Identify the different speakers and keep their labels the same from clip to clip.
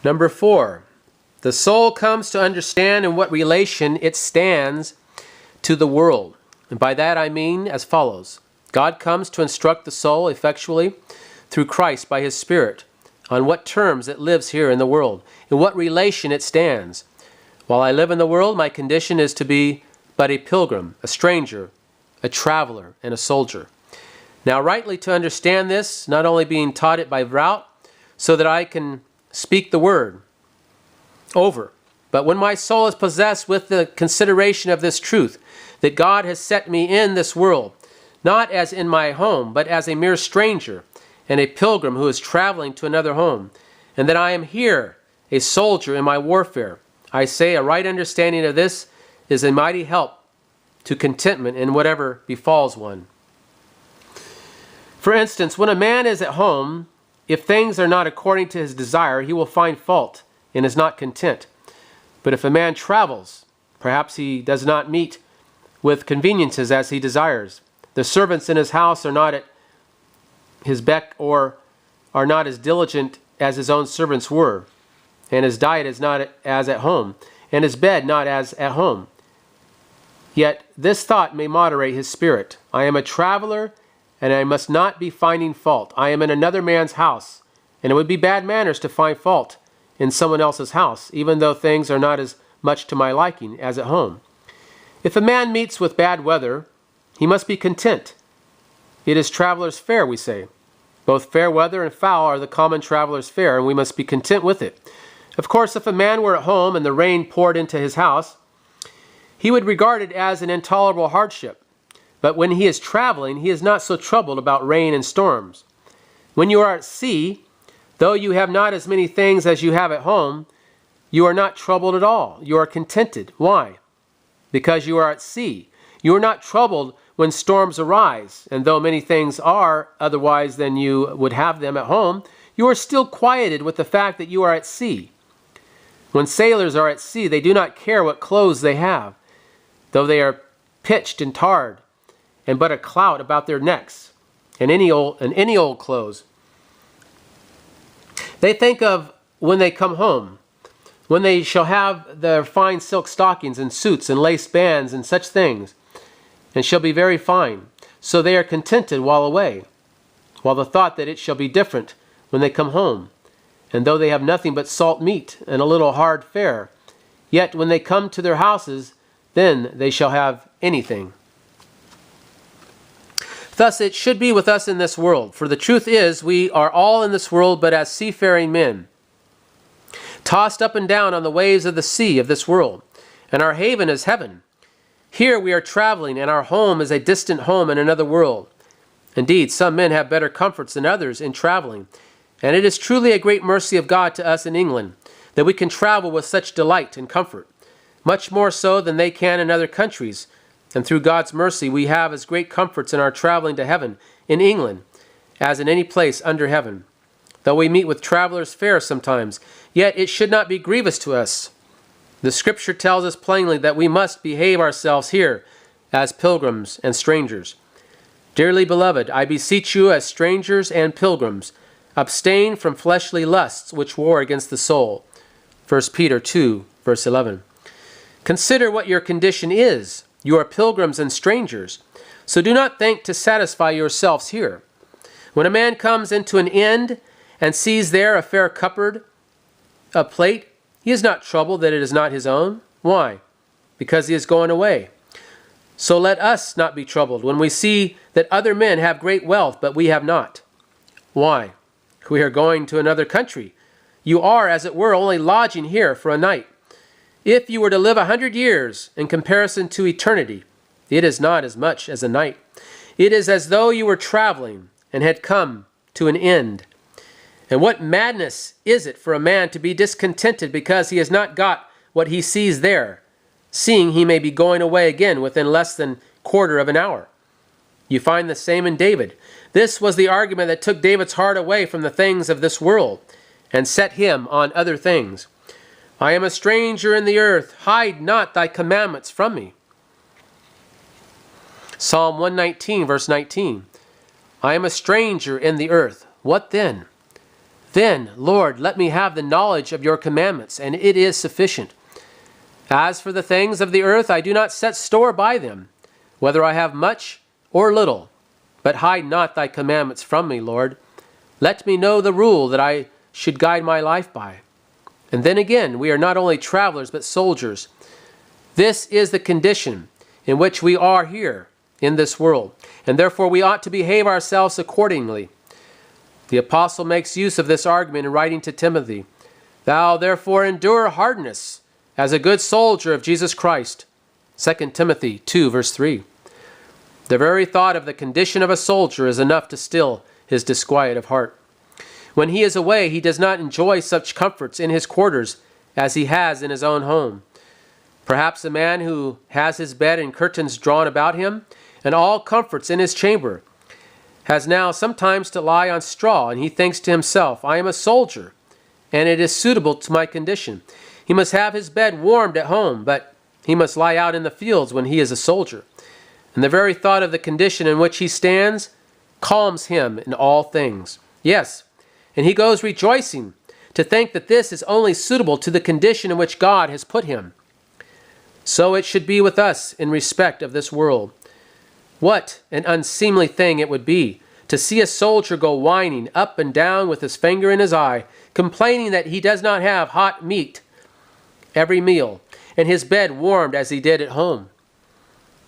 Speaker 1: Number 4, the soul comes to understand in what relation it stands to the world. And by that I mean as follows. God comes to instruct the soul effectually through Christ by His Spirit on what terms it lives here in the world, in what relation it stands. While I live in the world, my condition is to be but a pilgrim, a stranger, a traveler, and a soldier. Now rightly to understand this, not only being taught it by rote, so that I can speak the word over, but when my soul is possessed with the consideration of this truth, that God has set me in this world, not as in my home, but as a mere stranger and a pilgrim who is traveling to another home, and that I am here, a soldier in my warfare. I say a right understanding of this is a mighty help to contentment in whatever befalls one. For instance, when a man is at home, if things are not according to his desire, he will find fault and is not content. But if a man travels, perhaps he does not meet with conveniences as he desires. The servants in his house are not at his beck or are not as diligent as his own servants were, and his diet is not as at home, and his bed not as at home. Yet this thought may moderate his spirit. I am a traveler, and I must not be finding fault. I am in another man's house, and it would be bad manners to find fault in someone else's house, even though things are not as much to my liking as at home. If a man meets with bad weather, he must be content. It is traveler's fare, we say. Both fair weather and foul are the common traveler's fare, and we must be content with it. Of course, if a man were at home and the rain poured into his house, he would regard it as an intolerable hardship. But when he is traveling, he is not so troubled about rain and storms. When you are at sea, though you have not as many things as you have at home, you are not troubled at all. You are contented. Why? Because you are at sea. You are not troubled when storms arise, and though many things are otherwise than you would have them at home, you are still quieted with the fact that you are at sea. When sailors are at sea, they do not care what clothes they have, though they are pitched and tarred, and but a clout about their necks, and any old clothes. They think of when they come home, when they shall have their fine silk stockings and suits and lace bands and such things, and shall be very fine. So they are contented while away, while the thought that it shall be different when they come home. And though they have nothing but salt meat and a little hard fare, yet when they come to their houses, then they shall have anything. Thus it should be with us in this world. For the truth is, we are all in this world but as seafaring men, tossed up and down on the waves of the sea of this world, and our haven is heaven. Here we are traveling, and our home is a distant home in another world. Indeed, some men have better comforts than others in traveling, and it is truly a great mercy of God to us in England that we can travel with such delight and comfort, much more so than they can in other countries. And through God's mercy, we have as great comforts in our traveling to heaven in England as in any place under heaven. Though we meet with travelers' fare sometimes, yet it should not be grievous to us. The Scripture tells us plainly that we must behave ourselves here as pilgrims and strangers. Dearly beloved, I beseech you as strangers and pilgrims, abstain from fleshly lusts which war against the soul. 1 Peter 2, verse 11. Consider what your condition is. You are pilgrims and strangers. So do not think to satisfy yourselves here. When a man comes into an inn and sees there a fair cupboard, a plate, he is not troubled that it is not his own. Why? Because he is going away. So let us not be troubled when we see that other men have great wealth, but we have not. Why? We are going to another country. You are, as it were, only lodging here for a night. If you were to live 100 years in comparison to eternity, it is not as much as a night. It is as though you were traveling and had come to an end. And what madness is it for a man to be discontented because he has not got what he sees there, seeing he may be going away again within less than quarter of an hour? You find the same in David. This was the argument that took David's heart away from the things of this world and set him on other things. I am a stranger in the earth. Hide not thy commandments from me. Psalm 119, verse 19. I am a stranger in the earth. What then? Then, Lord, let me have the knowledge of your commandments, and it is sufficient. As for the things of the earth, I do not set store by them, whether I have much or little. But hide not thy commandments from me, Lord. Let me know the rule that I should guide my life by. And then again, we are not only travelers, but soldiers. This is the condition in which we are here in this world, and therefore we ought to behave ourselves accordingly. The apostle makes use of this argument in writing to Timothy. Thou therefore endure hardness as a good soldier of Jesus Christ. 2 Timothy 2, verse 3. The very thought of the condition of a soldier is enough to still his disquiet of heart. When he is away, he does not enjoy such comforts in his quarters as he has in his own home. Perhaps a man who has his bed and curtains drawn about him, and all comforts in his chamber, has now sometimes to lie on straw, and he thinks to himself, I am a soldier, and it is suitable to my condition. He must have his bed warmed at home, but he must lie out in the fields when he is a soldier. And the very thought of the condition in which he stands calms him in all things. Yes, and he goes rejoicing to think that this is only suitable to the condition in which God has put him. So it should be with us in respect of this world. What an unseemly thing it would be to see a soldier go whining up and down with his finger in his eye, complaining that he does not have hot meat every meal, and his bed warmed as he did at home.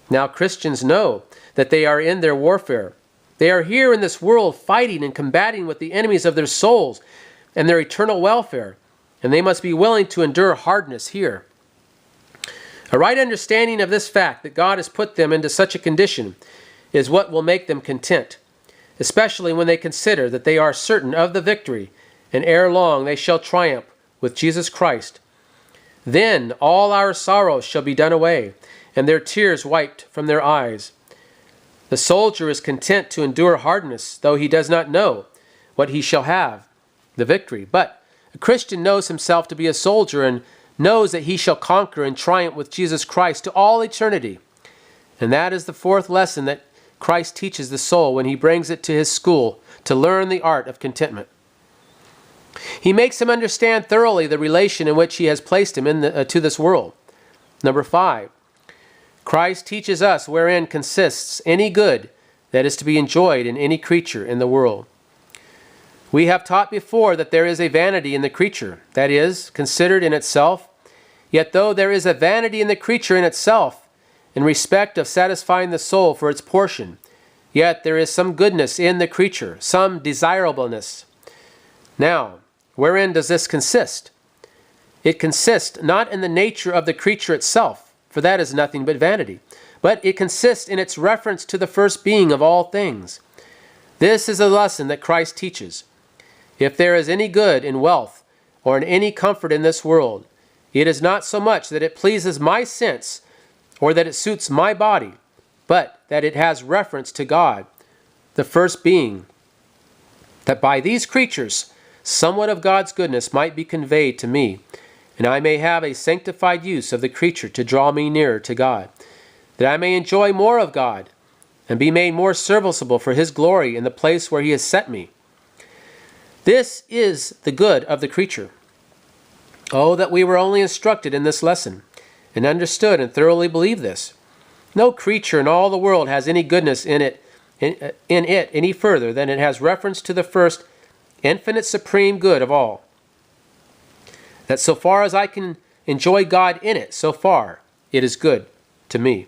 Speaker 1: Now Christians know that they are in their warfare. They are here in this world fighting and combating with the enemies of their souls and their eternal welfare, and they must be willing to endure hardness here. A right understanding of this fact that God has put them into such a condition is what will make them content, especially when they consider that they are certain of the victory, and ere long they shall triumph with Jesus Christ. Then all our sorrows shall be done away, and their tears wiped from their eyes. The soldier is content to endure hardness, though he does not know what he shall have, the victory. But a Christian knows himself to be a soldier and knows that he shall conquer and triumph with Jesus Christ to all eternity. And that is the fourth lesson that Christ teaches the soul when he brings it to his school to learn the art of contentment. He makes him understand thoroughly the relation in which he has placed him to this world. Number 5, Christ teaches us wherein consists any good that is to be enjoyed in any creature in the world. We have taught before that there is a vanity in the creature, that is, considered in itself. Yet though there is a vanity in the creature in itself, in respect of satisfying the soul for its portion, yet there is some goodness in the creature, some desirableness. Now, wherein does this consist? It consists not in the nature of the creature itself, for that is nothing but vanity, but it consists in its reference to the first being of all things. This is a lesson that Christ teaches. If there is any good in wealth or in any comfort in this world, it is not so much that it pleases my sense or that it suits my body, but that it has reference to God, the first being, that by these creatures somewhat of God's goodness might be conveyed to me, and I may have a sanctified use of the creature to draw me nearer to God, that I may enjoy more of God and be made more serviceable for his glory in the place where he has set me. This is the good of the creature. Oh, that we were only instructed in this lesson, and understood and thoroughly believed this. No creature in all the world has any goodness in it any further than it has reference to the first infinite supreme good of all. That so far as I can enjoy God in it, so far it is good to me.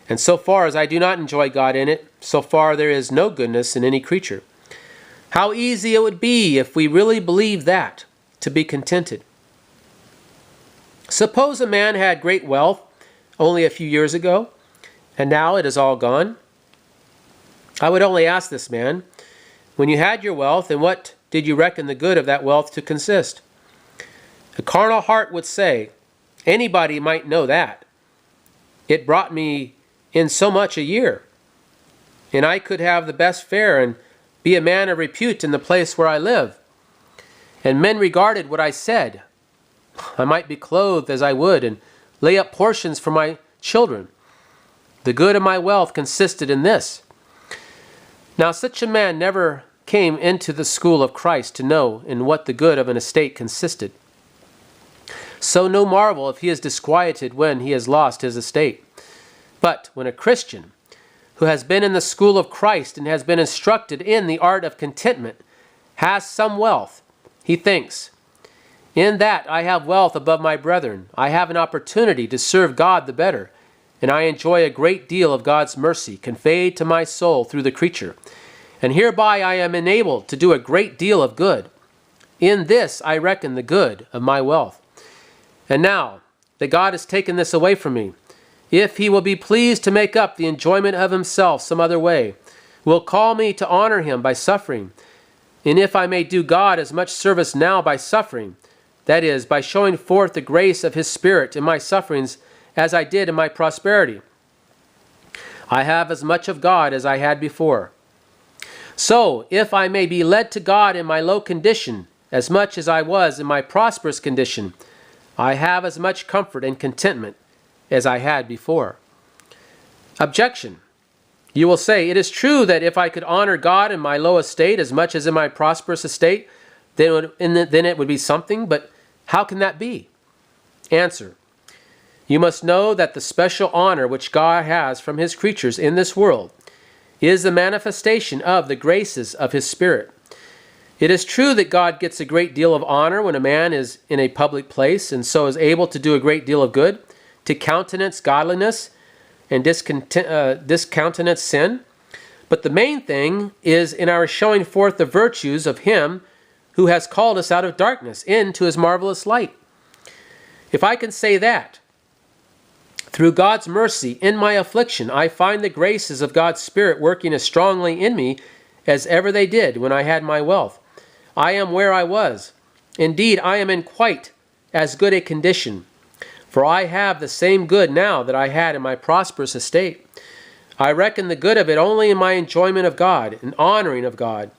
Speaker 1: And so far as I do not enjoy God in it, so far there is no goodness in any creature. How easy it would be if we really believed that, to be contented. Suppose a man had great wealth only a few years ago, and now it is all gone. I would only ask this man, when you had your wealth, in what did you reckon the good of that wealth to consist? A carnal heart would say, anybody might know that. It brought me in so much a year, and I could have the best fare and be a man of repute in the place where I live. And men regarded what I said. I might be clothed as I would and lay up portions for my children. The good of my wealth consisted in this. Now such a man never came into the school of Christ to know in what the good of an estate consisted. So no marvel if he is disquieted when he has lost his estate. But when a Christian who has been in the school of Christ and has been instructed in the art of contentment has some wealth, he thinks, in that I have wealth above my brethren, I have an opportunity to serve God the better, and I enjoy a great deal of God's mercy conveyed to my soul through the creature, and hereby I am enabled to do a great deal of good. In this I reckon the good of my wealth. And now that God has taken this away from me, if he will be pleased to make up the enjoyment of himself some other way, will call me to honor him by suffering, and if I may do God as much service now by suffering, that is, by showing forth the grace of his Spirit in my sufferings as I did in my prosperity, I have as much of God as I had before. So, if I may be led to God in my low condition, as much as I was in my prosperous condition, I have as much comfort and contentment as I had before. Objection. You will say, it is true that if I could honor God in my low estate as much as in my prosperous estate, then it would be something, but how can that be? Answer. You must know that the special honor which God has from his creatures in this world is the manifestation of the graces of his Spirit. It is true that God gets a great deal of honor when a man is in a public place and so is able to do a great deal of good, to countenance godliness and discountenance sin. But the main thing is in our showing forth the virtues of him who has called us out of darkness into his marvelous light. If I can say that, through God's mercy in my affliction, I find the graces of God's Spirit working as strongly in me as ever they did when I had my wealth, I am where I was. Indeed, I am in quite as good a condition, for I have the same good now that I had in my prosperous estate. I reckon the good of it only in my enjoyment of God and honoring of God.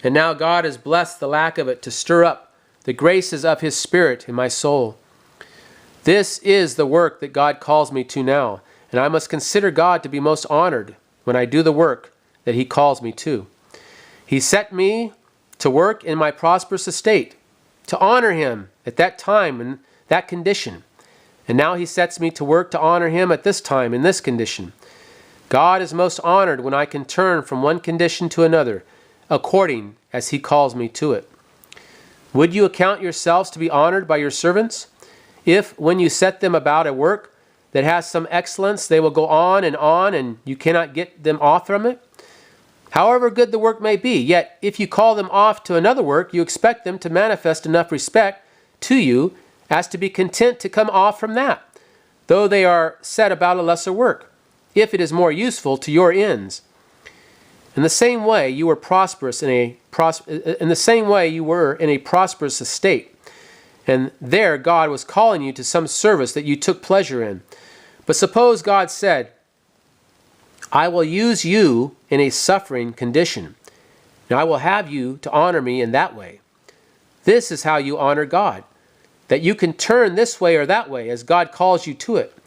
Speaker 1: And now God has blessed the lack of it to stir up the graces of his Spirit in my soul. This is the work that God calls me to now, and I must consider God to be most honored when I do the work that he calls me to. He set me to work in my prosperous estate, to honor him at that time and that condition. And now he sets me to work to honor him at this time in this condition. God is most honored when I can turn from one condition to another, according as he calls me to it. Would you account yourselves to be honored by your servants? If, when you set them about a work that has some excellence, they will go on and you cannot get them off from it? However good the work may be, yet if you call them off to another work, you expect them to manifest enough respect to you as to be content to come off from that, though they are set about a lesser work, if it is more useful to your ends. In the same way you were in a prosperous estate, and there God was calling you to some service that you took pleasure in. But suppose God said, I will use you in a suffering condition, and I will have you to honor me in that way. This is how you honor God, that you can turn this way or that way as God calls you to it.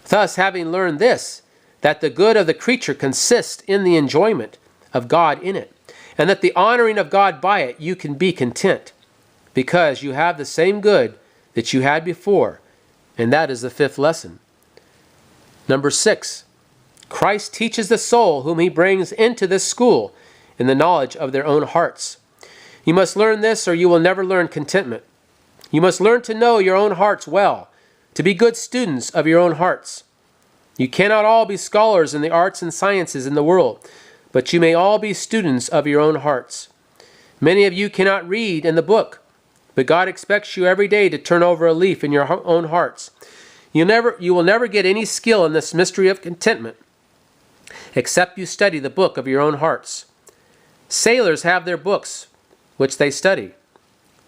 Speaker 1: Thus, having learned this, that the good of the creature consists in the enjoyment of God in it, and that the honoring of God by it, you can be content, because you have the same good that you had before, and that is the fifth lesson. Number 6. Christ teaches the soul whom he brings into this school in the knowledge of their own hearts. You must learn this or you will never learn contentment. You must learn to know your own hearts well, to be good students of your own hearts. You cannot all be scholars in the arts and sciences in the world, but you may all be students of your own hearts. Many of you cannot read in the book, but God expects you every day to turn over a leaf in your own hearts. You will never get any skill in this mystery of contentment, except you study the book of your own hearts. Sailors have their books, which they study.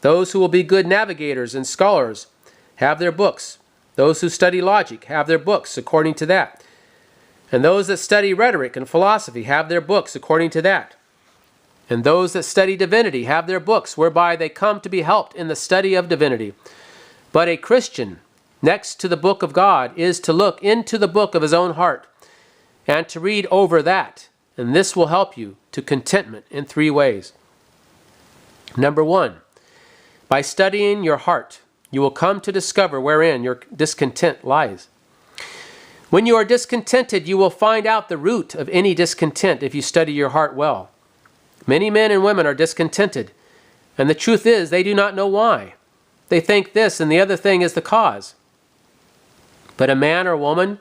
Speaker 1: Those who will be good navigators and scholars have their books. Those who study logic have their books according to that. And those that study rhetoric and philosophy have their books according to that. And those that study divinity have their books whereby they come to be helped in the study of divinity. But a Christian, next to the book of God, is to look into the book of his own heart and to read over that and this will help you to contentment in 3 ways. Number 1, by studying your heart, you will come to discover wherein your discontent lies. When you are discontented, you will find out the root of any discontent if you study your heart well. Many men and women are discontented, and the truth is they do not know why. They think this and the other thing is the cause. But a man or woman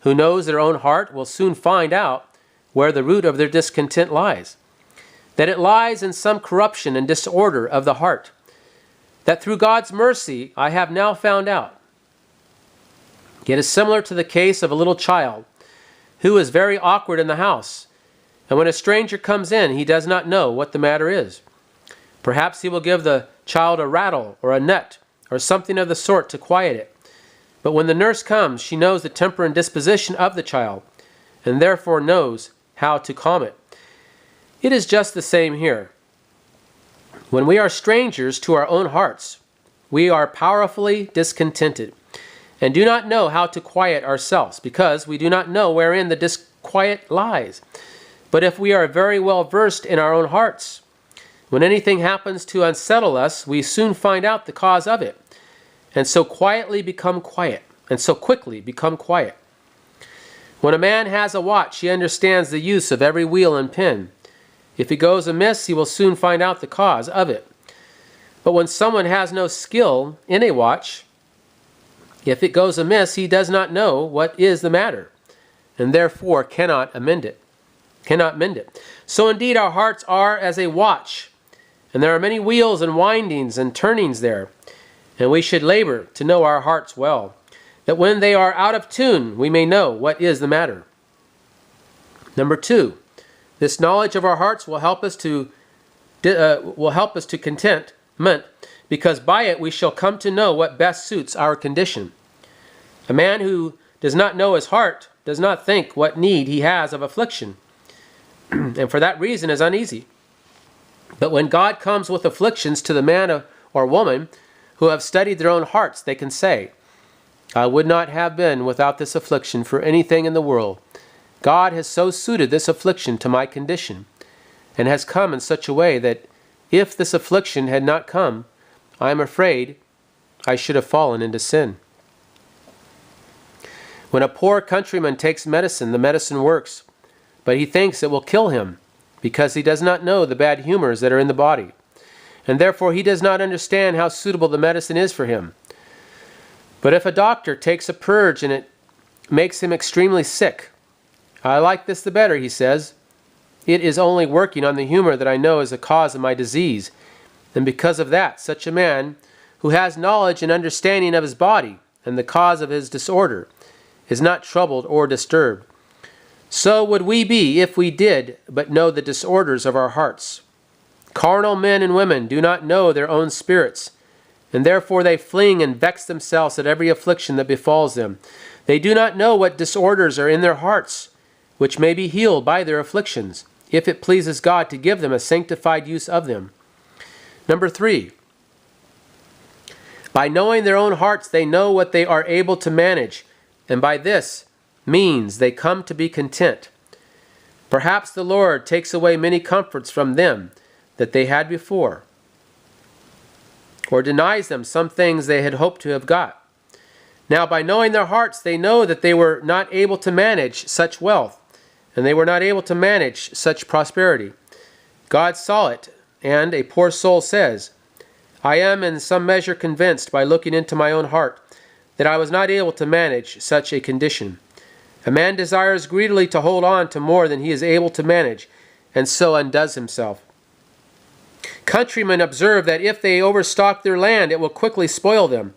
Speaker 1: who knows their own heart will soon find out where the root of their discontent lies. That it lies in some corruption and disorder of the heart. That through God's mercy I have now found out. It is similar to the case of a little child who is very awkward in the house, and when a stranger comes in, he does not know what the matter is. Perhaps he will give the child a rattle or a nut or something of the sort to quiet it. But when the nurse comes, she knows the temper and disposition of the child, and therefore knows how to calm it. It is just the same here. When we are strangers to our own hearts, we are powerfully discontented, and do not know how to quiet ourselves, because we do not know wherein the disquiet lies. But if we are very well versed in our own hearts, when anything happens to unsettle us, we soon find out the cause of it, and so quietly become quiet, and so quickly become quiet. When a man has a watch, he understands the use of every wheel and pin. If it goes amiss, he will soon find out the cause of it. But when someone has no skill in a watch, if it goes amiss, he does not know what is the matter, and therefore cannot mend it. So indeed our hearts are as a watch, and there are many wheels and windings and turnings there, and we should labor to know our hearts well, that when they are out of tune, we may know what is the matter. Number 2, this knowledge of our hearts will help us to contentment, because by it we shall come to know what best suits our condition. A man who does not know his heart does not think what need he has of affliction, and for that reason is uneasy. But when God comes with afflictions to the man or woman who have studied their own hearts, they can say, I would not have been without this affliction for anything in the world. God has so suited this affliction to my condition, and has come in such a way that if this affliction had not come, I am afraid I should have fallen into sin. When a poor countryman takes medicine, the medicine works, but he thinks it will kill him, because he does not know the bad humors that are in the body, and therefore he does not understand how suitable the medicine is for him. But if a doctor takes a purge and it makes him extremely sick, I like this the better, he says. It is only working on the humor that I know is the cause of my disease, and because of that, such a man who has knowledge and understanding of his body and the cause of his disorder is not troubled or disturbed. So would we be if we did but know the disorders of our hearts. Carnal men and women do not know their own spirits, and therefore they fling and vex themselves at every affliction that befalls them. They do not know what disorders are in their hearts, which may be healed by their afflictions, if it pleases God to give them a sanctified use of them. Number 3, by knowing their own hearts, they know what they are able to manage, and by this means they come to be content. Perhaps the Lord takes away many comforts from them that they had before, or denies them some things they had hoped to have got. Now by knowing their hearts, they know that they were not able to manage such wealth, and they were not able to manage such prosperity. God saw it, and a poor soul says, I am in some measure convinced by looking into my own heart that I was not able to manage such a condition. A man desires greedily to hold on to more than he is able to manage, and so undoes himself. Countrymen observe that if they overstock their land, it will quickly spoil them.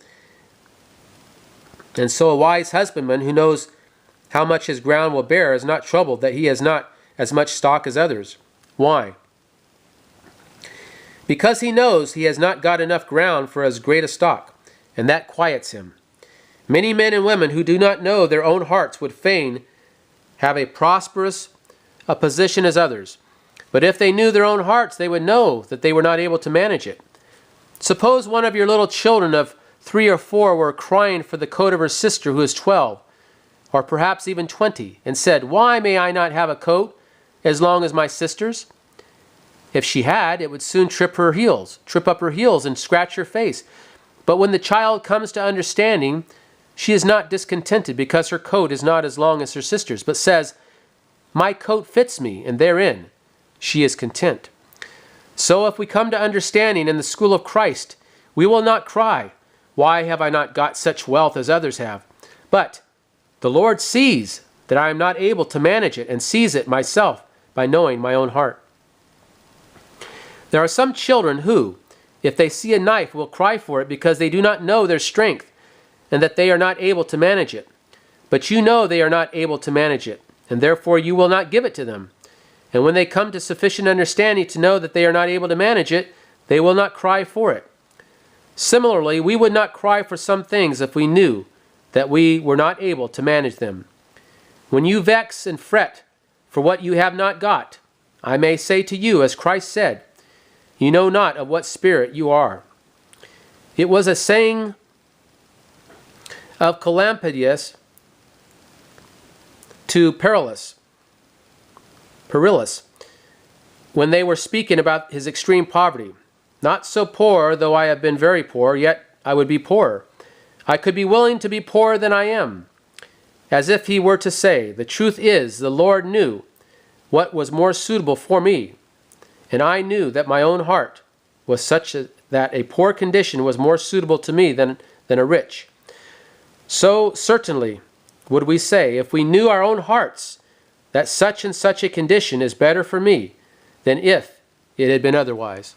Speaker 1: And so a wise husbandman who knows how much his ground will bear is not troubled that he has not as much stock as others. Why? Because he knows he has not got enough ground for as great a stock, and that quiets him. Many men and women who do not know their own hearts would fain have a prosperous position as others. But if they knew their own hearts, they would know that they were not able to manage it. Suppose one of your little children of 3 or 4 were crying for the coat of her sister who is 12, or perhaps even 20, and said, Why may I not have a coat as long as my sister's? If she had, it would soon trip up her heels and scratch her face. But when the child comes to understanding, she is not discontented because her coat is not as long as her sister's, but says, "My coat fits me," and therein she is content. So if we come to understanding in the school of Christ, we will not cry, "Why have I not got such wealth as others have?" But the Lord sees that I am not able to manage it and sees it myself by knowing my own heart. There are some children who, if they see a knife, will cry for it because they do not know their strength and that they are not able to manage it. But you know they are not able to manage it, and therefore you will not give it to them. And when they come to sufficient understanding to know that they are not able to manage it, they will not cry for it. Similarly, we would not cry for some things if we knew that we were not able to manage them. When you vex and fret for what you have not got, I may say to you, as Christ said, "You know not of what spirit you are." It was a saying of Calampadius to Perillus, when they were speaking about his extreme poverty. "Not so poor, though I have been very poor, yet I would be poorer. I could be willing to be poorer than I am." As if he were to say, the truth is, the Lord knew what was more suitable for me, and I knew that my own heart was such that a poor condition was more suitable to me than a rich. So certainly would we say, if we knew our own hearts, that such and such a condition is better for me than if it had been otherwise.